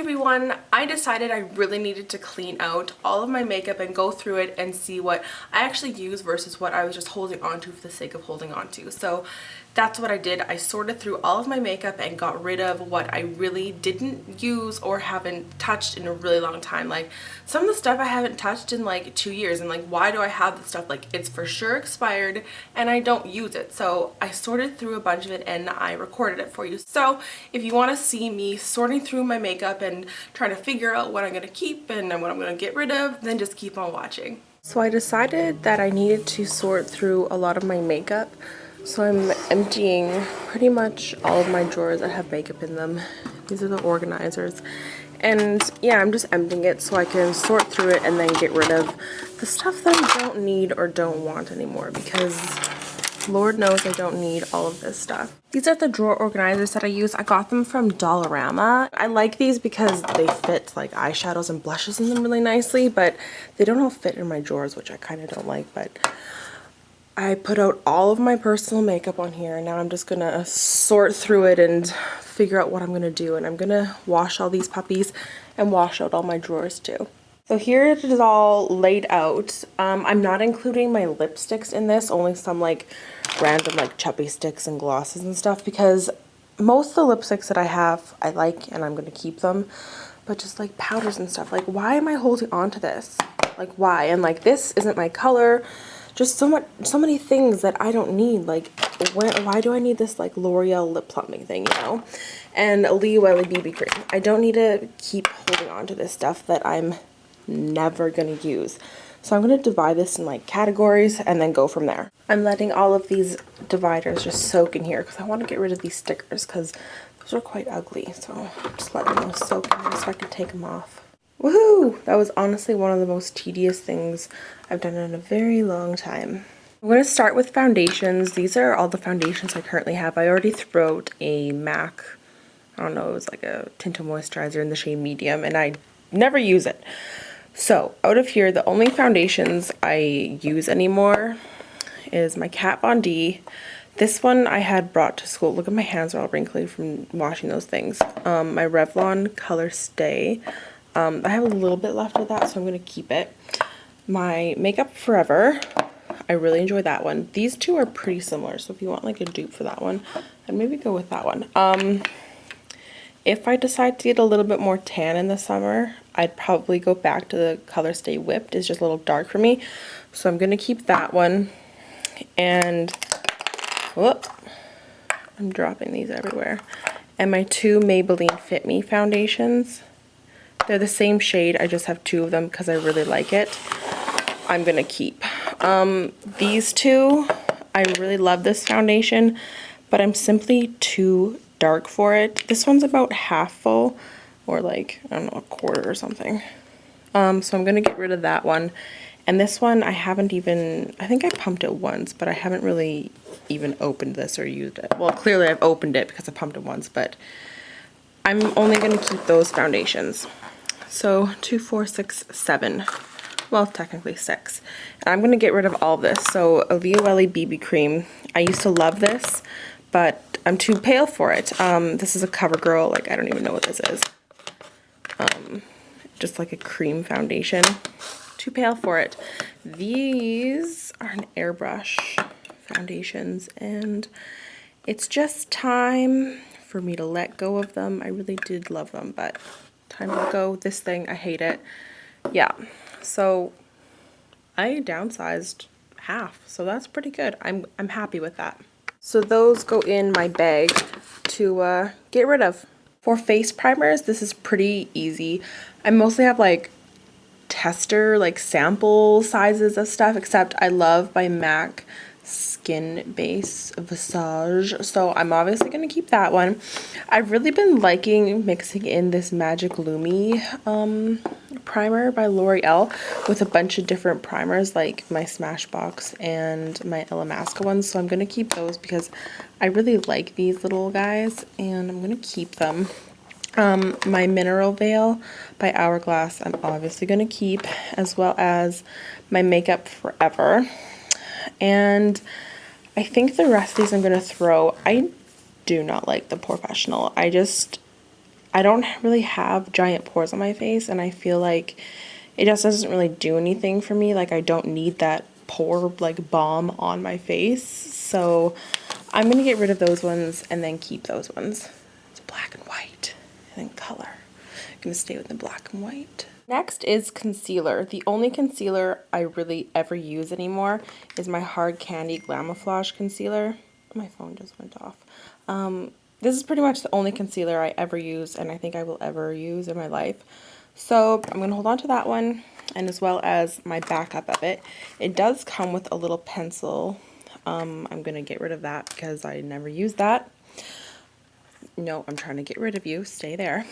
everyone, I decided I really needed to clean out all of my makeup and go through it and see what I actually use versus what I was just holding on to for the sake of holding on to. So that's what I did. I sorted through all of my makeup and got rid of what I really didn't use or haven't touched in a really long time. Like some of the stuff I haven't touched in like 2 years, and like, why do I have this stuff? Like, it's for sure expired and I don't use it. So I sorted through a bunch of it and I recorded it for you. So if you want to see me sorting through my makeup and trying to figure out what I'm going to keep and what I'm going to get rid of, then just keep on watching. So I decided that I needed to sort through a lot of my makeup. So I'm emptying pretty much all of my drawers that have makeup in them. These are the organizers. And yeah, I'm just emptying it so I can sort through it and then get rid of the stuff that I don't need or don't want anymore, because Lord knows I don't need all of this stuff. These are the drawer organizers that I use. I got them from Dollarama. I like these because they fit like eyeshadows and blushes in them really nicely, but they don't all fit in my drawers, which I kind of don't like. But I put out all of my personal makeup on here, and now I'm just gonna sort through it and figure out what I'm gonna do. And I'm gonna wash all these puppies and wash out all my drawers too. So here it is all laid out. I'm not including my lipsticks in this, only some like random like chubby sticks and glosses and stuff, because most of the lipsticks that I have I like and I'm gonna keep them. But just like powders and stuff, like, why am I holding on to this? Like, why? And like, this isn't my color. Just so many things that I don't need. Like, why do I need this like L'Oreal lip plumping thing, you know? And a Lee Welly BB cream. I don't need to keep holding on to this stuff that I'm never gonna use. So I'm gonna divide this in like categories and then go from there. I'm letting all of these dividers just soak in here because I want to get rid of these stickers because those are quite ugly. So I'm just letting those soak in here so I can take them off. Woohoo! That was honestly one of the most tedious things I've done in a very long time. I'm going to start with foundations. These are all the foundations I currently have. I already threw out a MAC, I don't know, it was like a tinted moisturizer in the shade medium, and I never use it. So out of here, the only foundations I use anymore is my Kat Von D. This one I had brought to school. Look at my hands are all wrinkly from washing those things. My Revlon Color Stay. I have a little bit left of that, so I'm going to keep it. My Makeup Forever, I really enjoy that one. These two are pretty similar, so if you want like a dupe for that one, I'd maybe go with that one. If I decide to get a little bit more tan in the summer, I'd probably go back to the Color Stay Whipped. It's just a little dark for me, so I'm going to keep that one. And whoop, I'm dropping these everywhere. And my two Maybelline Fit Me foundations. They're the same shade, I just have two of them because I really like it. I'm gonna keep. These two, I really love this foundation, but I'm simply too dark for it. This one's about half full, or like, I don't know, a quarter or something. So I'm gonna get rid of that one. And this one, I haven't even, I think I pumped it once, but I haven't really even opened this or used it. Well, clearly I've opened it because I pumped it once, but I'm only gonna keep those foundations. So 2, 4, 6, 7. Well, technically 6. And I'm going to get rid of all of this. So Aaliyah Welly BB cream. I used to love this, but I'm too pale for it. This is a CoverGirl. Like, I don't even know what this is. Just like a cream foundation. Too pale for it. These are an airbrush foundations, and it's just time for me to let go of them. I really did love them, but time to go. This thing, I hate it. Yeah, so I downsized half, so that's pretty good. I'm happy with that. So those go in my bag to get rid of. For face primers, this is pretty easy. I mostly have like tester, like sample sizes of stuff, except I love my MAC Skin Base Visage, so I'm obviously going to keep that one. I've really been liking mixing in this Magic Lumi primer by L'Oreal with a bunch of different primers, like my Smashbox and my Illamasqua ones, so I'm going to keep those because I really like these little guys, and I'm going to keep them. My Mineral Veil by Hourglass I'm obviously going to keep, as well as my Makeup Forever. And I think the rest of these I'm going to throw. I do not like the Professional. I just I don't really have giant pores on my face, and I feel like it just doesn't really do anything for me. Like, I don't need that pore like balm on my face. So I'm gonna get rid of those ones and then keep those ones. It's black and white and then color. I'm gonna stay with the black and white. Next is concealer. The only concealer I really ever use anymore is my Hard Candy Glamouflage concealer. My phone just went off. This is pretty much the only concealer I ever use, and I think I will ever use in my life. So I'm going to hold on to that one, and as well as my backup of it. It does come with a little pencil. I'm going to get rid of that because I never use that. No, I'm trying to get rid of you. Stay there.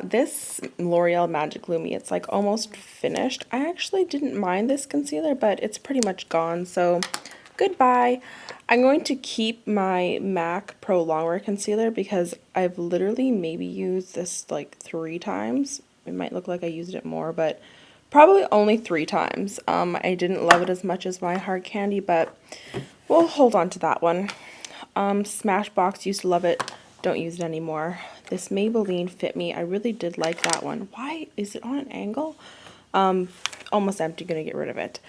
This L'Oreal Magic Lumi, it's like almost finished. I actually didn't mind this concealer, but it's pretty much gone, so goodbye. I'm going to keep my MAC Pro Longwear concealer because I've literally maybe used this like 3 times. It might look like I used it more, but probably only 3 times. I didn't love it as much as my Hard Candy, but we'll hold on to that one. Smashbox, used to love it, don't use it anymore. This Maybelline Fit Me, I really did like that one. Why is it on an angle? Almost empty, gonna get rid of it.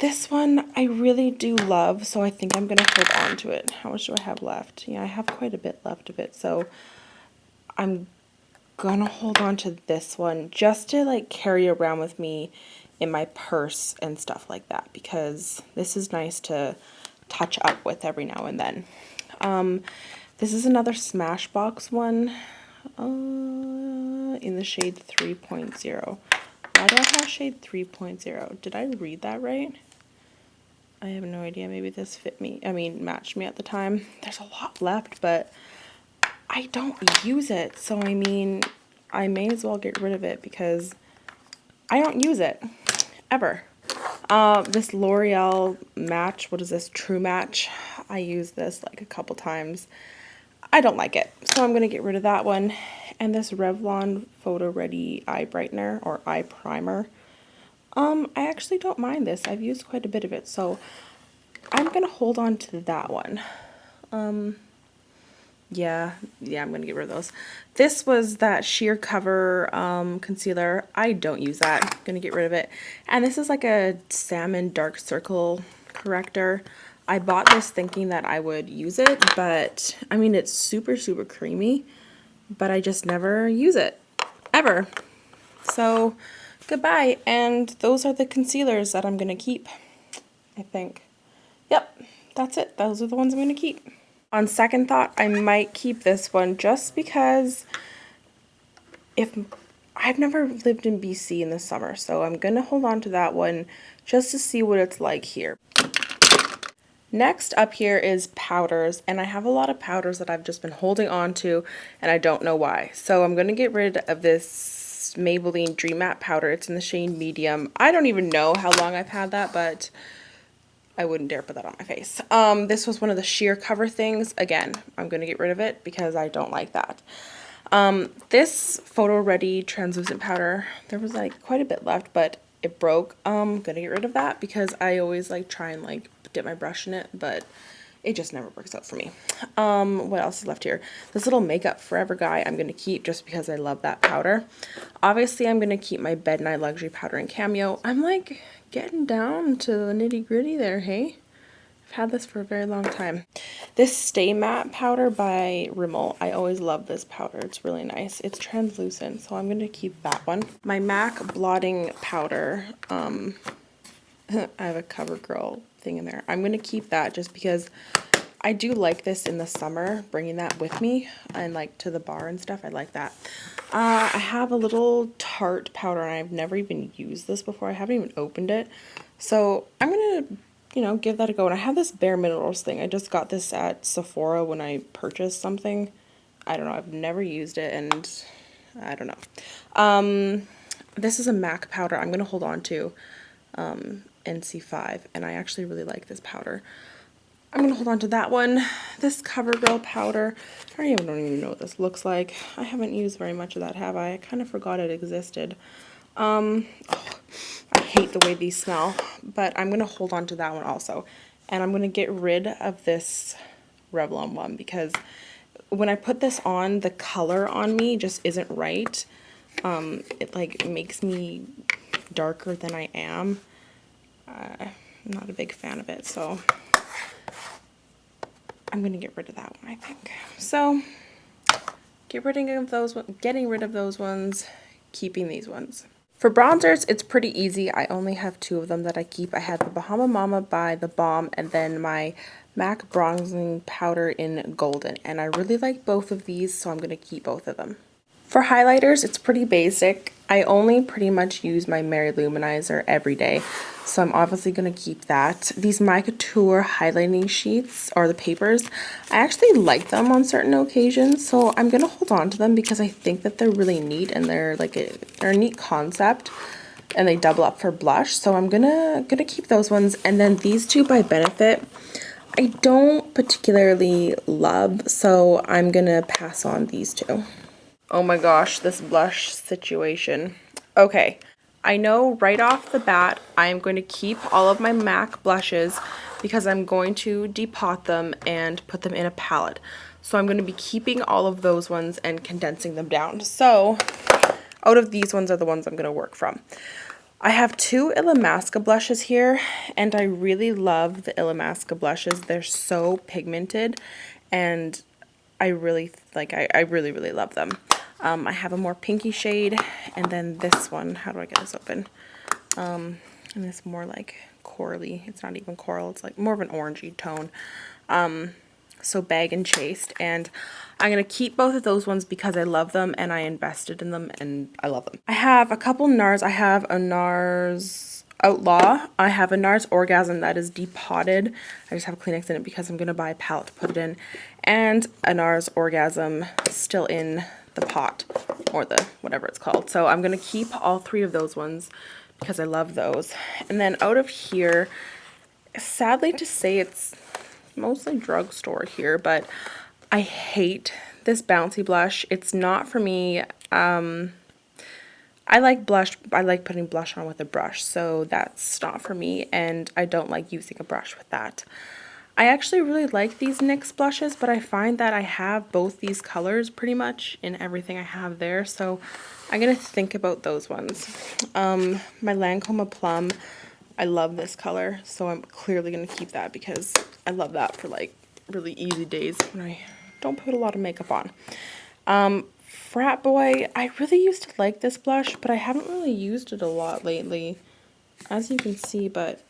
This one I really do love, so I think I'm gonna hold on to it. How much do I have left? Yeah, I have quite a bit left of it, so I'm gonna hold on to this one just to like carry around with me in my purse and stuff like that, because this is nice to touch up with every now and then. This is another Smashbox one in the shade 3.0. Why do I have shade 3.0? Did I read that right? I have no idea. Maybe this matched me at the time. There's a lot left, but I don't use it. So, I mean, I may as well get rid of it because I don't use it ever. This L'Oreal Match, what is this? True Match. I used this like a couple times. I don't like it, so I'm going to get rid of that one. And this Revlon Photo Ready Eye Brightener or Eye Primer. I actually don't mind this. I've used quite a bit of it, so I'm going to hold on to that one. Yeah, I'm going to get rid of those. This was that Sheer Cover concealer. I don't use that. I'm going to get rid of it. And this is like a salmon dark circle corrector. I bought this thinking that I would use it, but I mean, it's super, super creamy, but I just never use it, ever. So, goodbye. And those are the concealers that I'm going to keep, I think. Yep, that's it. Those are the ones I'm going to keep. On second thought, I might keep this one just because if I've never lived in BC in the summer, so I'm going to hold on to that one just to see what it's like here. Next up here is powders, and I have a lot of powders that I've just been holding on to, and I don't know why. So I'm going to get rid of this Maybelline Dream Matte powder. It's in the shade medium. I don't even know how long I've had that, but I wouldn't dare put that on my face. This was one of the sheer cover things. Again, I'm going to get rid of it because I don't like that. This Photo Ready translucent powder, there was like quite a bit left, but it broke. I'm going to get rid of that because I always like try and like dip my brush in it, but it just never works out for me. What else is left here? This little Makeup Forever guy I'm going to keep just because I love that powder. Obviously, I'm going to keep my Bed Night Luxury powder in Cameo. I'm like getting down to the nitty gritty there, hey? I've had this for a very long time. This Stay Matte powder by Rimmel. I always love this powder. It's really nice. It's translucent, so I'm going to keep that one. My MAC blotting powder. I have a CoverGirl thing in there. I'm going to keep that just because I do like this in the summer, bringing that with me and like to the bar and stuff. I like that. I have a little Tarte powder, and I've never even used this before. I haven't even opened it. So I'm going to, give that a go. And I have this Bare Minerals thing. I just got this at Sephora when I purchased something. I don't know. I've never used it, and I don't know. This is a MAC powder I'm going to hold on to. NC5, and I actually really like this powder. I'm going to hold on to that one. This CoverGirl powder, I don't even know what this looks like. I haven't used very much of that, have I? I kind of forgot it existed. I hate the way these smell, but I'm going to hold on to that one also. And I'm going to get rid of this Revlon one because when I put this on, the color on me just isn't right. It like makes me darker than I am. I'm not a big fan of it, so I'm gonna get rid of that one, I think. So getting rid of those ones, keeping these ones. For bronzers, it's pretty easy. I only have 2 of them that I keep. I have the Bahama Mama by The Balm and then my MAC bronzing powder in golden, and I really like both of these, so I'm going to keep both of them. For highlighters, it's pretty basic. I only pretty much use my Mary Luminizer every day, so I'm obviously going to keep that. These My Couture highlighting sheets, or the papers, I actually like them on certain occasions, so I'm going to hold on to them because I think that they're really neat and they're a neat concept, and they double up for blush, so I'm gonna keep those ones. And then these 2 by Benefit, I don't particularly love, so I'm gonna pass on these 2. Oh my gosh, this blush situation. Okay, I know right off the bat I'm going to keep all of my MAC blushes because I'm going to depot them and put them in a palette. So I'm going to be keeping all of those ones and condensing them down. So out of these ones are the ones I'm going to work from. I have 2 Illamasqua blushes here, and I really love the Illamasqua blushes. They're so pigmented, and I really really love them. I have a more pinky shade, and then this one, how do I get this open? And it's more like corally. It's not even coral, it's like more of an orangey tone. So Bag and Chased, and I'm going to keep both of those ones because I love them and I invested in them and I love them. I have a couple NARS. I have a NARS Outlaw. I have a NARS Orgasm that is depotted. I just have Kleenex in it because I'm going to buy a palette to put it in. And a NARS Orgasm still in the pot, or the whatever it's called. So I'm going to keep all 3 of those ones because I love those. And then out of here, sadly to say, it's mostly drugstore here, but I hate this bouncy blush. It's not for me. I like blush. I like putting blush on with a brush, so that's not for me, and I don't like using a brush with that. I actually really like these NYX blushes, but I find that I have both these colors pretty much in everything I have there, so I'm going to think about those ones. My Lancome Plum, I love this color, so I'm clearly going to keep that because I love that for like really easy days when I don't put a lot of makeup on. Frat Boy, I really used to like this blush, but I haven't really used it a lot lately, as you can see, but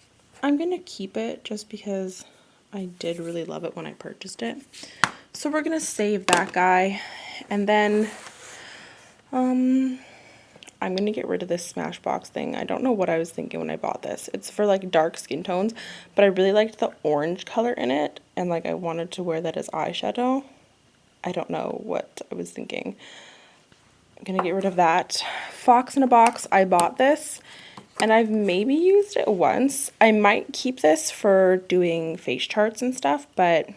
I'm going to keep it just because I did really love it when I purchased it. So we're going to save that guy, and then I'm going to get rid of this Smashbox thing. I don't know what I was thinking when I bought this. It's for like dark skin tones, but I really liked the orange color in it, and like I wanted to wear that as eyeshadow. I don't know what I was thinking. I'm going to get rid of that. Fox in a Box, I bought this, and I've maybe used it once. I might keep this for doing face charts and stuff, but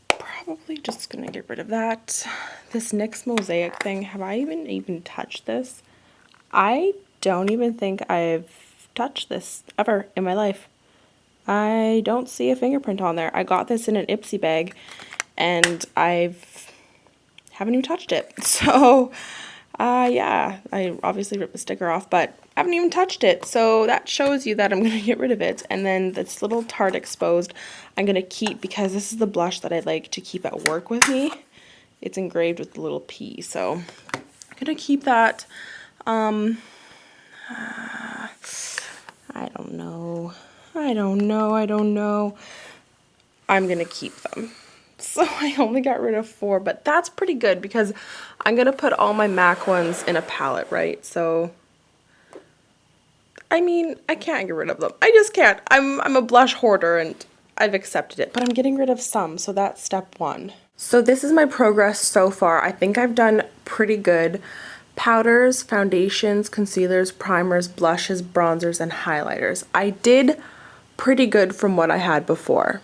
probably just going to get rid of that. This NYX Mosaic thing, have I even touched this? I don't even think I've touched this ever in my life. I don't see a fingerprint on there. I got this in an Ipsy bag, and haven't even touched it. So, yeah, I obviously ripped the sticker off, but I haven't even touched it. So that shows you that I'm going to get rid of it. And then this little Tarte Exposed, I'm going to keep because this is the blush that I like to keep at work with me. It's engraved with the little P, so I'm going to keep that. I don't know. I'm going to keep them. So I only got rid of 4, but that's pretty good because I'm going to put all my MAC ones in a palette, right? So, I mean, I can't get rid of them. I just can't. I'm a blush hoarder and I've accepted it, but I'm getting rid of some, so that's step 1. So this is my progress so far. I think I've done pretty good. Powders, foundations, concealers, primers, blushes, bronzers, and highlighters. I did pretty good from what I had before.